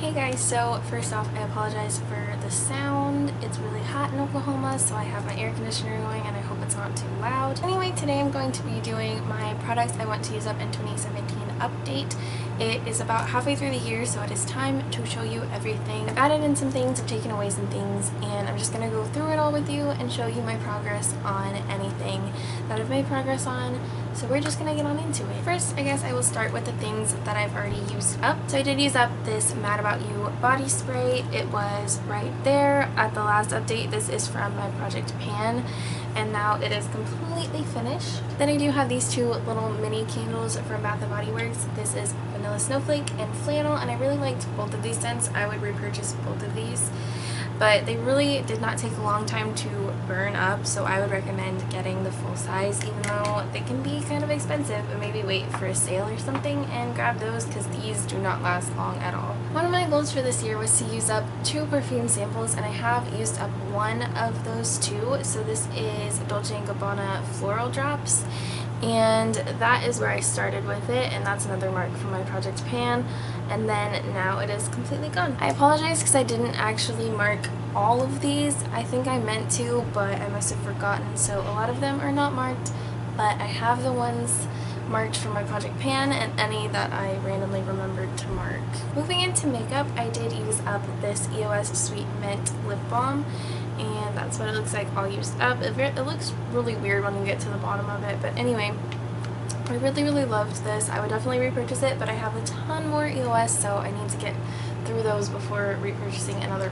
Hey guys, so first off I apologize for the sound. It's really hot in Oklahoma, so I have my air conditioner going and I hope it's not too loud. Anyway, today I'm going to be doing my products I want to use up in 2017 update. It is about halfway through the year, so it is time to show you everything. I've added in some things, I've taken away some things, and I'm just going to go through it all with you and show you my progress on anything that I've made progress on. So we're just going to get on into it. First, I guess I will start with the things that I've already used up. So I did use up this Mad About You body spray. It was right there at the last update. This is from my Project Pan, and now it is completely finished. Then I do have these two little mini candles from Bath & Body Works. This is Vanilla Snowflake and Flannel, and I really liked both of these scents. I would repurchase both of these, but they really did not take a long time to burn up, so I would recommend getting the full size, even though they can be kind of expensive. But maybe wait for a sale or something and grab those, because these do not last long at all. One of my goals for this year was to use up 2 perfume samples, and I have used up one of those 2. So this is Dolce & Gabbana Floral Drops, and that is where I started with it, and that's another mark from my Project Pan, and then now it is completely gone. I apologize because I didn't actually mark all of these. I think I meant to, but I must have forgotten, so a lot of them are not marked, but I have the ones marked from my Project Pan and any that I randomly remembered to mark. Moving into makeup, I did use up this EOS Sweet Mint Lip Balm, and that's what it looks like all used up. It looks really weird when you get to the bottom of it, but anyway, I really loved this. I would definitely repurchase it, but I have a ton more EOS, so I need to get through those before repurchasing another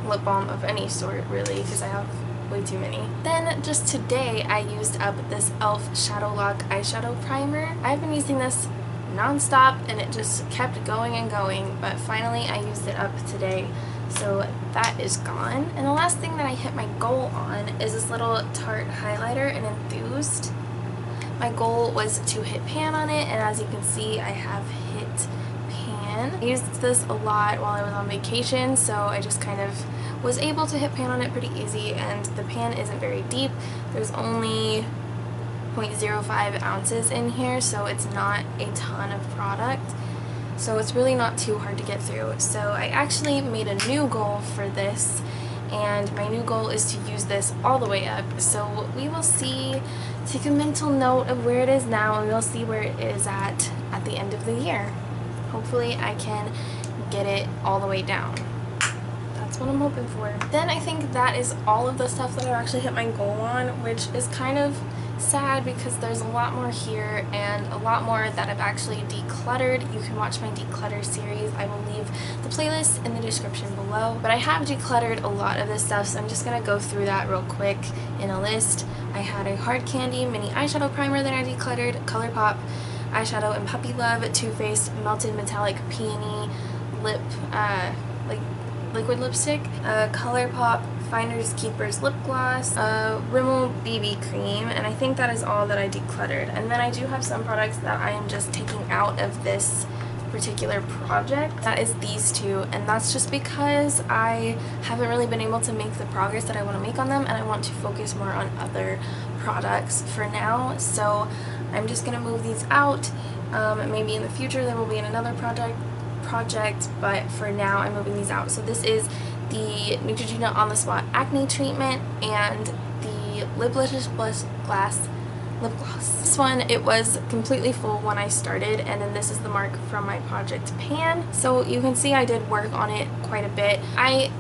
lip balm of any sort, really, because I have way too many. Then just today I used up this e.l.f. Shadow Lock eyeshadow primer. I've been using this non-stop and it just kept going and going, but finally I used it up today, so that is gone. And the last thing that I hit my goal on is this little Tarte highlighter in Enthused. My goal was to hit pan on it, and as you can see I have hit pan. I used this a lot while I was on vacation, so I just kind of was able to hit pan on it pretty easy, and the pan isn't very deep. There's only 0.05 ounces in here, so it's not a ton of product, so it's really not too hard to get through. So I actually made a new goal for this, and my new goal is to use this all the way up. So we will see, take a mental note of where it is now, and we'll see where it is at the end of the year. Hopefully I can get it all the way down. That's what I'm hoping for. Then I think that is all of the stuff that I actually hit my goal on, which is kind of sad because there's a lot more here and a lot more that I've actually decluttered. You can watch my declutter series. I will leave the playlist in the description below. But I have decluttered a lot of this stuff, so I'm just going to go through that real quick in a list. I had a Hard Candy mini eyeshadow primer that I decluttered, ColourPop eyeshadow and Puppy Love, Too Faced Melted Metallic Peony lip, like liquid lipstick, ColourPop Finders Keepers lip gloss, Rimmel BB cream, and I think that is all that I decluttered. And then I do have some products that I am just taking out of this particular project. That is these two, and that's just because I haven't really been able to make the progress that I want to make on them, and I want to focus more on other products for now. So I'm just gonna move these out. Maybe in the future there will be another project, but for now I'm moving these out. So this is the Neutrogena On The Spot Acne Treatment and the Liplicious Glass Lip Gloss. This one, it was completely full when I started, and then this is the mark from my Project Pan. So you can see I did work on it quite a bit. I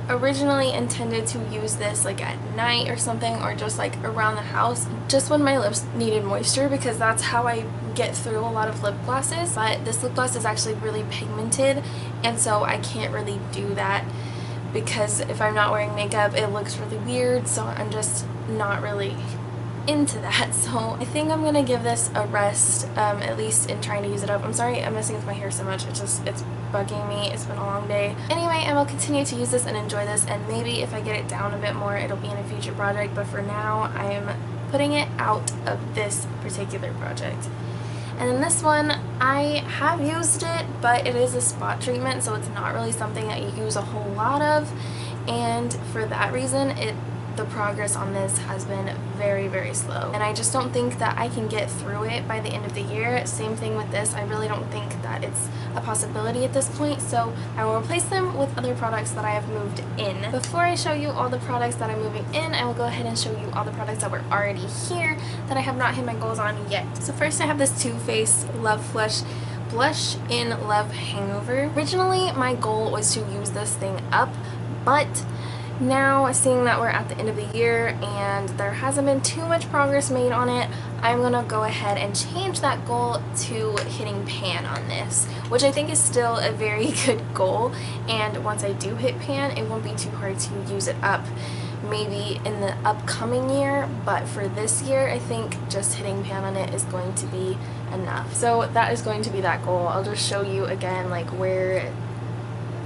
originally intended to use this like at night or something, or just like around the house, just when my lips needed moisture, because that's how I get through a lot of lip glosses. But this lip gloss is actually really pigmented, and so I can't really do that because if I'm not wearing makeup it looks really weird, so I'm just not really into that. So I think I'm gonna give this a rest, at least in trying to use it up. I'm sorry I'm messing with my hair so much, it's bugging me. It's been a long day. Anyway, I will continue to use this and enjoy this, and maybe if I get it down a bit more it'll be in a future project, but for now I am putting it out of this particular project. And then this one, I have used it, but it is a spot treatment, so it's not really something that you use a whole lot of, and for that reason the progress on this has been very, very slow, and I just don't think that I can get through it by the end of the year. Same thing with this. I really don't think that it's a possibility at this point, so I will replace them with other products that I have moved in. Before I show you all the products that I'm moving in, I will go ahead and show you all the products that were already here that I have not hit my goals on yet. So first I have this Too Faced Love Blush in Love Hangover. Originally my goal was to use this thing up, but now, seeing that we're at the end of the year and there hasn't been too much progress made on it, I'm gonna go ahead and change that goal to hitting pan on this, which I think is still a very good goal, and once I do hit pan, it won't be too hard to use it up maybe in the upcoming year, but for this year I think just hitting pan on it is going to be enough. So that is going to be that goal. I'll just show you again like where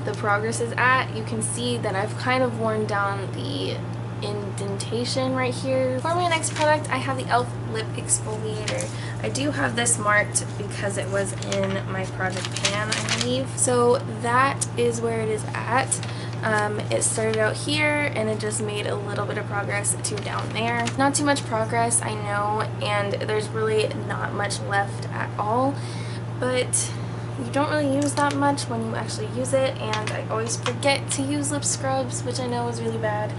the progress is at. You can see that I've kind of worn down the indentation right here. For my next product, I have the e.l.f. Lip Exfoliator. I do have this marked because it was in my project pan, I believe. So that is where it is at. It started out here and it just made a little bit of progress to down there. Not too much progress, I know, and there's really not much left at all, but you don't really use that much when you actually use it, and I always forget to use lip scrubs, which I know is really bad,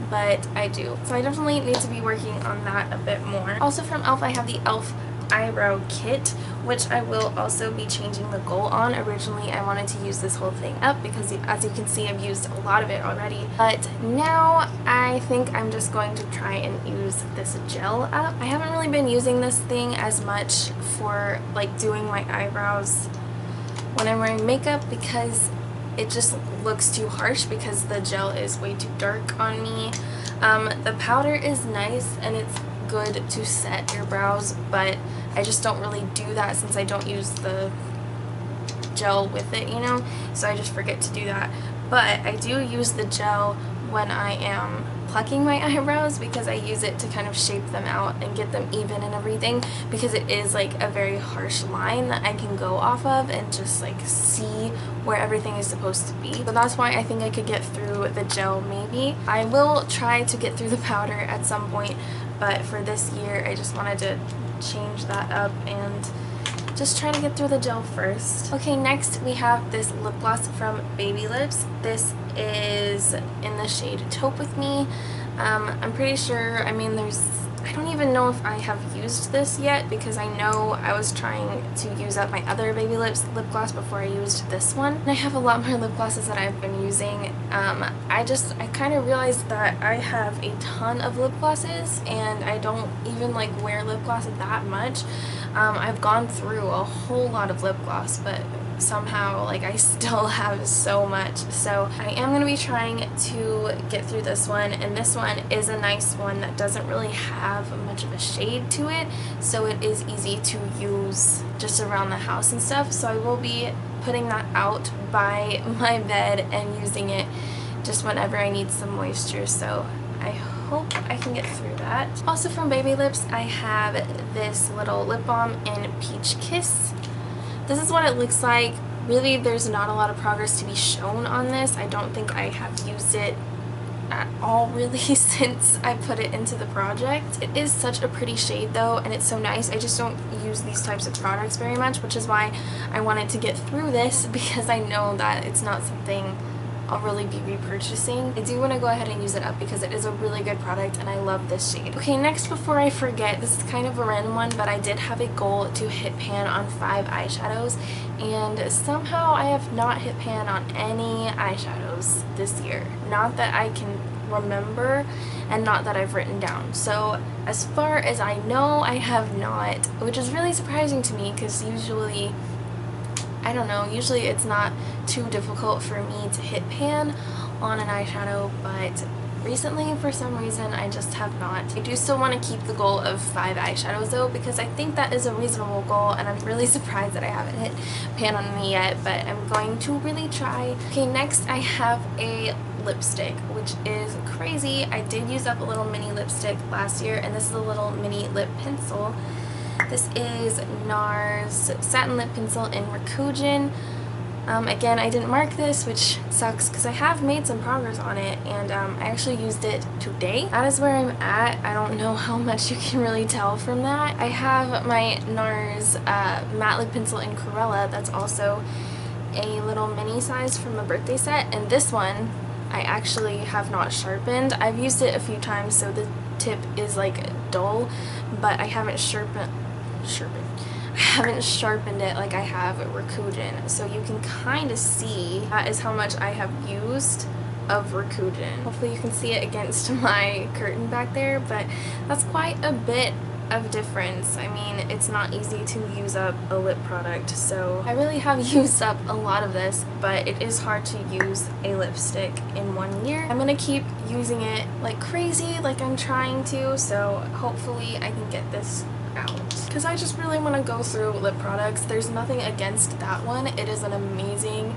but I do. So I definitely need to be working on that a bit more. Also from e.l.f. I have the e.l.f. Eyebrow Kit, which I will also be changing the goal on. Originally I wanted to use this whole thing up because as you can see I've used a lot of it already, but now I think I'm just going to try and use this gel up. I haven't really been using this thing as much for like doing my eyebrows when I'm wearing makeup because it just looks too harsh because the gel is way too dark on me. The powder is nice and it's good to set your brows, but I just don't really do that since I don't use the gel with it, you know, so I just forget to do that. But I do use the gel when I am plucking my eyebrows because I use it to kind of shape them out and get them even and everything, because it is like a very harsh line that I can go off of and just like see where everything is supposed to be. So that's why I think I could get through the gel maybe. I will try to get through the powder at some point, but for this year I just wanted to change that up and just try to get through the gel first. Okay, next we have this lip gloss from Baby Lips. This is in the shade Taupe with Me. I'm pretty sure, I mean I don't even know if I have used this yet because I know I was trying to use up my other Baby Lips lip gloss before I used this one. And I have a lot more lip glosses that I've been using. I kind of realized that I have a ton of lip glosses and I don't even like wear lip gloss that much. I've gone through a whole lot of lip gloss, but somehow like I still have so much. So I am going to be trying to get through this one, and this one is a nice one that doesn't really have much of a shade to it, so it is easy to use just around the house and stuff. So I will be putting that out by my bed and using it just whenever I need some moisture, so I hope I can get through that. Also from Baby Lips I have this little lip balm in Peach Kiss. This is what it looks like. Really, there's not a lot of progress to be shown on this. I don't think I have used it at all really since I put it into the project. It is such a pretty shade though, and it's so nice. I just don't use these types of products very much, which is why I wanted to get through this, because I know that it's not something I'll really be repurchasing. I do want to go ahead and use it up because it is a really good product and I love this shade. Okay, next, before I forget, this is kind of a random one, but I did have a goal to hit pan on 5 eyeshadows, and somehow I have not hit pan on any eyeshadows this year. Not that I can remember and not that I've written down. So as far as I know, I have not, which is really surprising to me because usually, I don't know, usually it's not too difficult for me to hit pan on an eyeshadow, but recently for some reason I just have not. I do still want to keep the goal of 5 eyeshadows though, because I think that is a reasonable goal, and I'm really surprised that I haven't hit pan on any yet, but I'm going to really try. Okay, next I have a lipstick, which is crazy. I did use up a little mini lipstick last year, and this is a little mini lip pencil. This is NARS Satin Lip Pencil in Raccoon. Again, I didn't mark this, which sucks because I have made some progress on it, and I actually used it today. That is where I'm at. I don't know how much you can really tell from that. I have my NARS matte lip pencil in Corella that's also a little mini size from a birthday set, and this one I actually have not sharpened. I've used it a few times, so the tip is like dull, but I haven't sharpened it like I have Rakuten, so you can kind of see that is how much I have used of Rakuten. Hopefully you can see it against my curtain back there, but that's quite a bit of difference. I mean, it's not easy to use up a lip product, so I really have used up a lot of this, but it is hard to use a lipstick in 1 year. I'm gonna keep using it like crazy, like I'm trying to, so hopefully I can get this out, because I just really want to go through lip products. There's nothing against that one. It is an amazing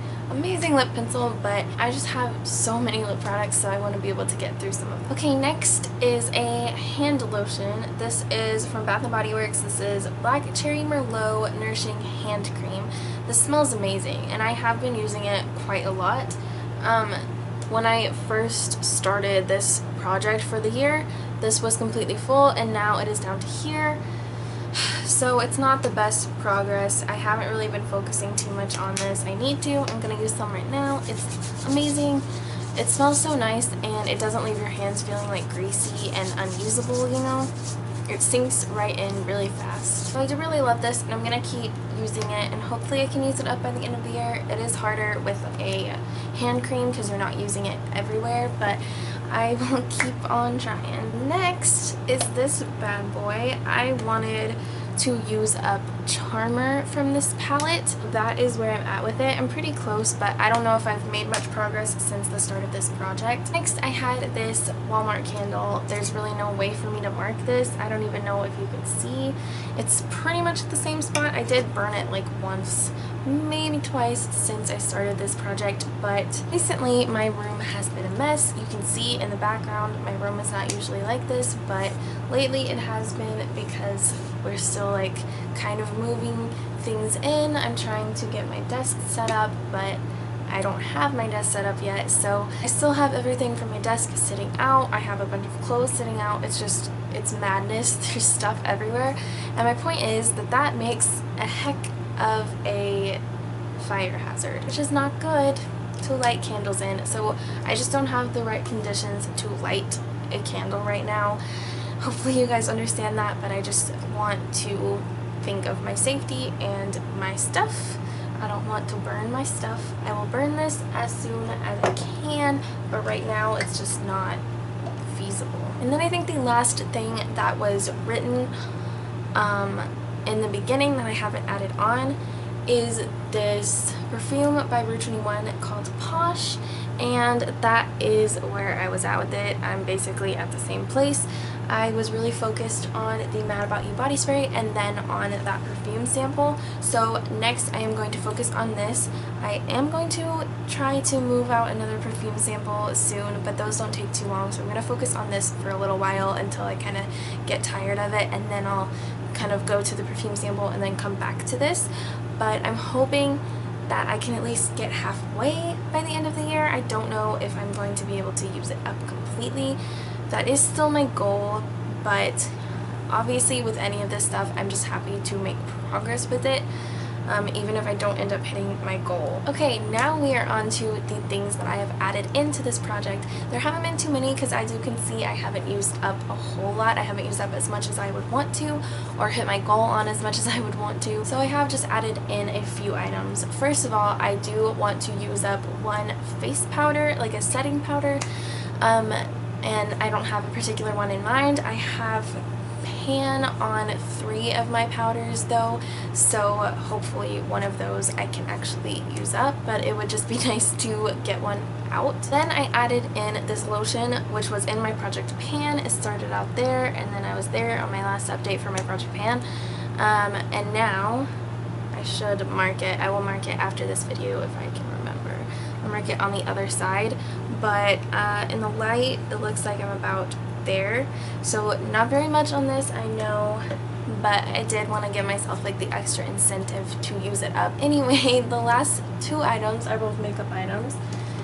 lip pencil, but I just have so many lip products, so I want to be able to get through some of them. Okay, next is a hand lotion. This is from Bath & Body Works. This is Black Cherry Merlot Nourishing Hand Cream. This smells amazing, and I have been using it quite a lot. When I first started this project for the year, this was completely full, and now it is down to here. So it's not the best progress. I haven't really been focusing too much on this. I need to. I'm going to use some right now. It's amazing. It smells so nice, and it doesn't leave your hands feeling like greasy and unusable, you know? It sinks right in really fast. So I do really love this, and I'm going to keep using it, and hopefully I can use it up by the end of the year. It is harder with a hand cream because you're not using it everywhere, but I will keep on trying. Next is this bad boy. I wanted to use up Charmer from this palette. That is where I'm at with it. I'm pretty close, but I don't know if I've made much progress since the start of this project. Next, I had this Walmart candle. There's really no way for me to mark this. I don't even know if you can see. It's pretty much the same spot. I did burn it like once, maybe twice since I started this project, but recently my room has been a mess. You can see in the background my room is not usually like this, but lately it has been because we're still like kind of moving things in. I'm trying to get my desk set up, but I don't have my desk set up yet, so I still have everything from my desk sitting out. I have a bunch of clothes sitting out. It's madness. There's stuff everywhere, and my point is that makes a heck of a fire hazard, which is not good to light candles in. So I just don't have the right conditions to light a candle right now. Hopefully you guys understand that, but I just want to think of my safety and my stuff. I don't want to burn my stuff. I will burn this as soon as I can, but right now it's just not feasible. And then I think the last thing that was written in the beginning that I haven't added on is this perfume by Rue 21 called Posh, and that is where I was at with it. I'm basically at the same place. I was really focused on the Mad About You body spray and then on that perfume sample. So next I am going to focus on this. I am going to try to move out another perfume sample soon, but those don't take too long, so I'm going to focus on this for a little while until I kind of get tired of it, and then I'll kind of go to the perfume sample and then come back to this. But I'm hoping that I can at least get halfway by the end of the year. I don't know if I'm going to be able to use it up completely. That is still my goal, but obviously with any of this stuff, I'm just happy to make progress with it, even if I don't end up hitting my goal. Okay, now we are on to the things that I have added into this project. There haven't been too many because, as you can see, I haven't used up a whole lot. I haven't used up as much as I would want to, or hit my goal on as much as I would want to. So I have just added in a few items. First of all, I do want to use up one face powder, like a setting powder, and I don't have a particular one in mind. I have pan on 3 of my powders though, so hopefully one of those I can actually use up, but it would just be nice to get one out. Then I added in this lotion, which was in my project pan. It started out there, and then I was there on my last update for my project pan, and now I should mark it. I will mark it after this video if I can remember. I'll mark it on the other side, but in the light it looks like I'm about there, so not very much on this, I know, but I did want to give myself like the extra incentive to use it up. Anyway, the last two items are both makeup items.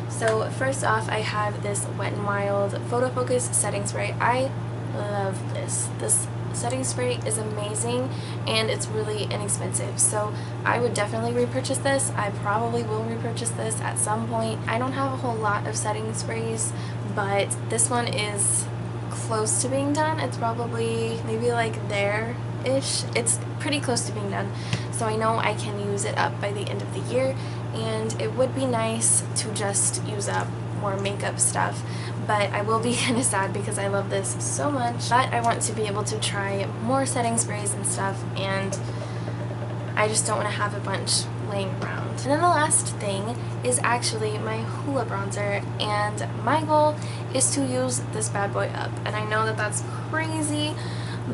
So first off, I have this Wet n Wild Photo Focus setting spray. I love this. This setting spray is amazing and it's really inexpensive, so I would definitely repurchase this. I probably will repurchase this at some point. I don't have a whole lot of setting sprays, but this one is close to being done. It's probably maybe like there-ish. It's pretty close to being done, so I know I can use it up by the end of the year, and it would be nice to just use up more makeup stuff, but I will be kind of sad because I love this so much. But I want to be able to try more setting sprays and stuff, and I just don't want to have a bunch laying around. And then the last thing is actually my Hoola bronzer, and my goal is to use this bad boy up. And I know that that's crazy,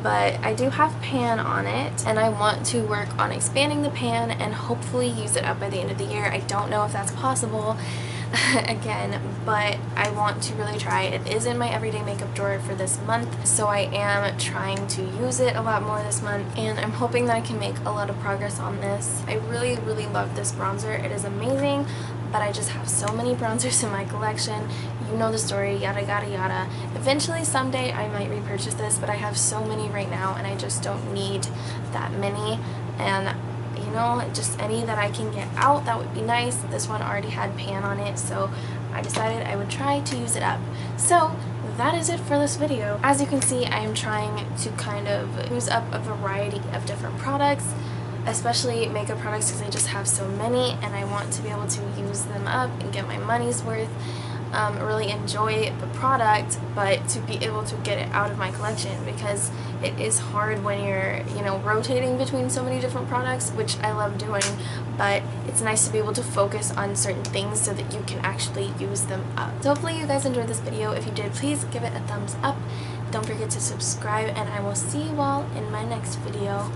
but I do have pan on it, and I want to work on expanding the pan and hopefully use it up by the end of the year. I don't know if that's possible again, but I want to really try. It is in my everyday makeup drawer for this month, so I am trying to use it a lot more this month, and I'm hoping that I can make a lot of progress on this. I really love this bronzer. It is amazing, but I just have so many bronzers in my collection. You know the story, yada yada. Eventually someday I might repurchase this, but I have so many right now and I just don't need that many, and you know, just any that I can get out, that would be nice. This one already had pan on it, so I decided I would try to use it up. So that is it for this video. As you can see, I am trying to kind of use up a variety of different products, especially makeup products, because I just have so many and I want to be able to use them up and get my money's worth. Really enjoy the product, but to be able to get it out of my collection, because it is hard when you're, you know, rotating between so many different products, which I love doing, but it's nice to be able to focus on certain things so that you can actually use them up. So hopefully you guys enjoyed this video. If you did, please give it a thumbs up. Don't forget to subscribe, and I will see you all in my next video.